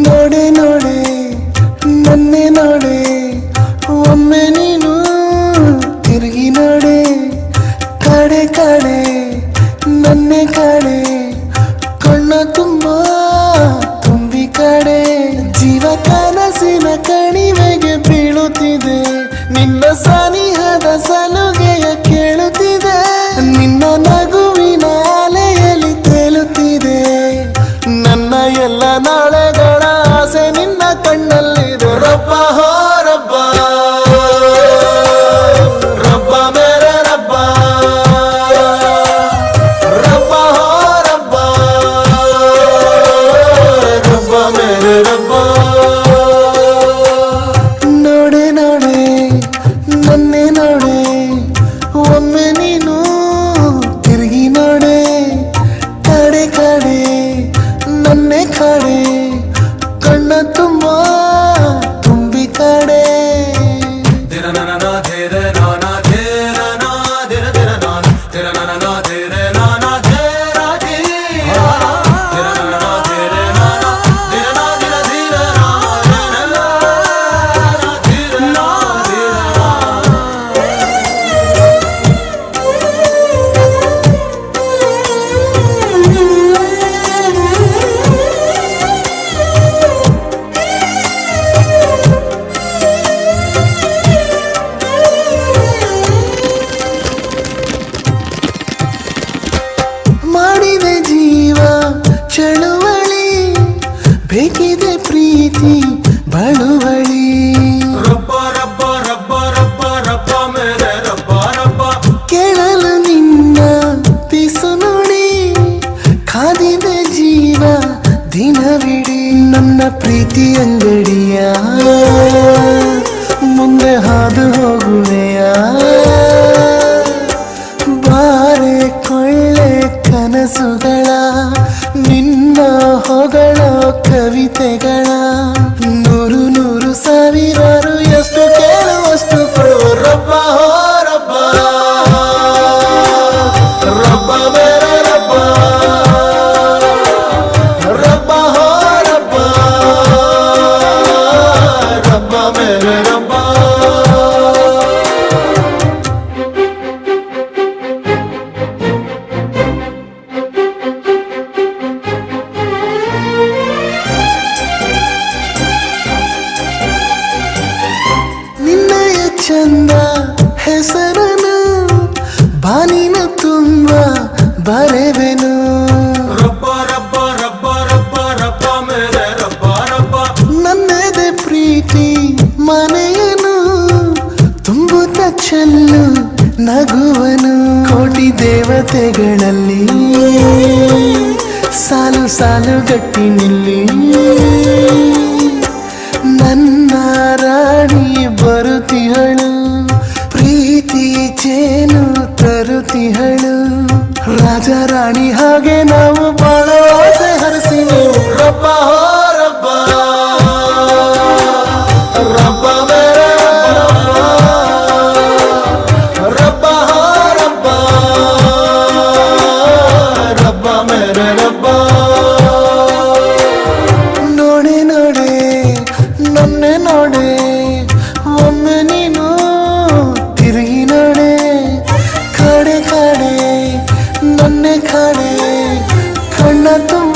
ನೋಡೆ ನೋಡೆ ನನ್ನೆ ನೋಡೆ ಒಮ್ಮೆ ನೀನು ತಿರುಗಿ ನೋಡೆ ಕಾಡೆ ಕಾಡೆ ನನ್ನೆ ಕಾಡೆ ಕಣ್ಣ ತುಂಬ ತುಂಬಿ ಕಾಡೆ ಜೀವ ಕನಸಿನ ಕಣಿವೆಗೆ ಬೀಳುತ್ತಿದೆ ನಿನ್ನ ಸನಿಹದ ಸಲುಗೆಯ ಕೇಳುತ್ತಿದೆ ನಿನ್ನ ನಗುವಿನ ಅಲೆಯಲ್ಲಿ ತೇಲುತ್ತಿದೆ ನನ್ನ ಎಲ್ಲ ನಾಳೆಗಳ ಆಸೆ ನಿನ್ನ ಕಣ್ಣಲ್ಲಿದೆ ರಬ್ಬ ಹೋ ರಬ್ಬ ರಬ್ಬ ಮೇರೆ ರಬ್ಬ ರಬ್ಬ ಹೋ ರಬ್ಬ ರಬ್ಬ ಮೇರೆ ರಬ್ಬ ನೋಡೆ ನೋಡೆ ನನ್ನೆ ನೋಡೆ ಒಮ್ಮೆ ನೀನು ತಿರುಗಿ ನೋಡೆ ಕಾಡೆ ಕಾಡೆ ನನ್ನೆ ಕಾಡೆ ಕಣ್ಣ ತುಂಬ ತುಂಬಿ ಕಾಡೆ ಮಾಡಿದೆ ಜೀವ ಚಳುವಳಿ ಬೇಕಿದೆ ಪ್ರೀತಿ ಬಳುವಳಿ ರಬ್ಬ ರಬ್ಬ ರಬ್ಬ ರಬ್ಬ ರಬ್ಬ ಮೇರೆ ರಬ್ಬ ರಬ್ಬ ಕೇಳಲು ನಿನ್ನ ಪಿಸು ನುಡಿ ಕಾದಿದೆ ಜೀವ ದಿನವಿಡೀ ನನ್ನ ಪ್ರೀತಿ ಅಂಗಡಿಯ ಮುಂದೆ ಹಾದು ಹೋಗುವೆಯ ಬಾರೆ ಕೊಳ್ಳೆ ಕನಸುಗಳ ನಿನ್ನ ಹೊಗಳೋ ಕವಿತೆಗಳ ನೂರು ನೂರು ಸಾವಿರಾರು ಎಷ್ಟು ಕೇಳುವಷ್ಟು ಕೊಡುವ ರಬ್ಬ ಹೋ ರಬ್ಬ ರಬ್ಬ ಮೇರೆ ರಬ್ಬ ರಬ್ಬ ಹೋ ರಬ್ಬ ರಬ್ಬ ಮೇರೆ ರಬ್ಬ ನಿನ್ನಯ ಚಂದ ಹೆಸರನು ಬಾನಿನ ತುಂಬ ಬರೆವೆನು ರಬ್ಬ ರಬ್ಬ ರಬ್ಬ ರಬ್ಬ ರಬ್ಬ ಮೇರೆ ರಬ್ಬ ರಬ್ಬ ನನ್ನದೇ ಪ್ರೀತಿ ಮನೆಯನು ತುಂಬುತ್ತ ಚೆಲ್ಲು ನಗುವನು ಕೋಟಿ ದೇವತೆಗಳಲ್ಲಿ ಸಾಲು ಸಾಲು ಗಟ್ಟಿ ನಿಲ್ಲಿ ನನ್ನ ರಾಣಿ ಬರುತ್ತಿಹಳು ಪ್ರೀತಿ ಚೇನು ತರುತ್ತಿಹಳು ರಾಜ ರಾಣಿ ಹಾಗೆ ನಾವು ಬಾಳ ಆಸೆ ಹರಿಸಿ ರಬ್ಬ ಹೋ ರಬ್ಬ ರಬ್ಬ ಮೇರೆ ರಬ್ಬ ಹೋ ರಬ್ಬ ರಬ್ಬ ಮೇರೆ ರಬ್ಬ ನೋಡೆ ನೋಡೆ ನನ್ನೆ ನೋಡೆ ಒಮ್ಮೆ ನೀನು ತಿರುಗಿ ನೋಡೆ ಕಾಡೆ ಕಾಡೆ ನನ್ನೆ ಕಾಡೆ ಕಣ್ಣ ತುಂಬ